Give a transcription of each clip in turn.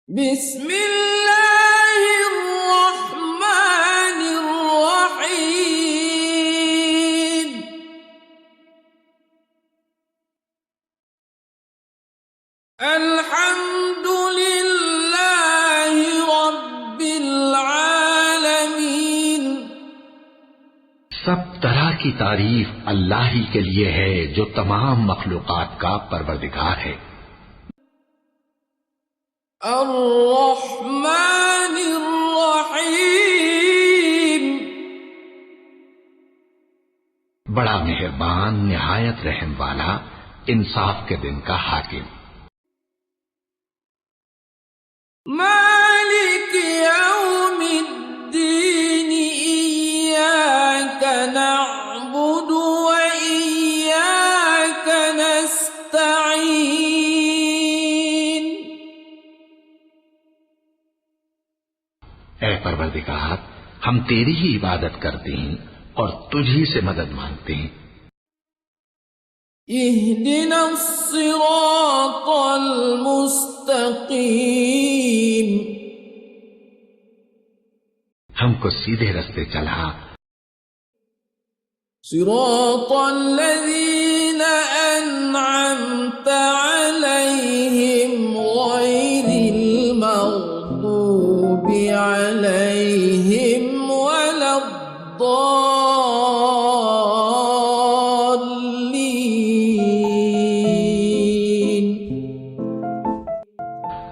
بسم اللہ الرحمن الرحیم الحمد للہ رب العالمین۔ سب طرح کی تعریف اللہ ہی کے لیے ہے جو تمام مخلوقات کا پروردگار ہے۔ الرحمن الرحیم، بڑا مہربان نہایت رحم والا انصاف کے دن کا حاکم۔ مالک یوم الدین، ایاک نعبد و ایاک نستعین۔ اے پروردگار، ہم تیری ہی عبادت کرتے ہیں اور تجھی سے مدد مانگتے ہیں۔ اہدنا الصراط المستقیم، ہم کو سیدھے رستے چلا۔ صراط الذین انعمت علیہم غیر المغضوب علیہم ولا الضالین۔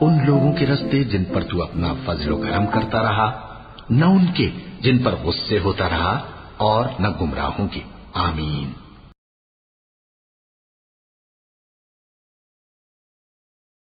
ان لوگوں کے رستے جن پر تو اپنا فضل و کرم کرتا رہا، نہ ان کے جن پر غصے ہوتا رہا، اور نہ گمراہوں کے۔ آمین۔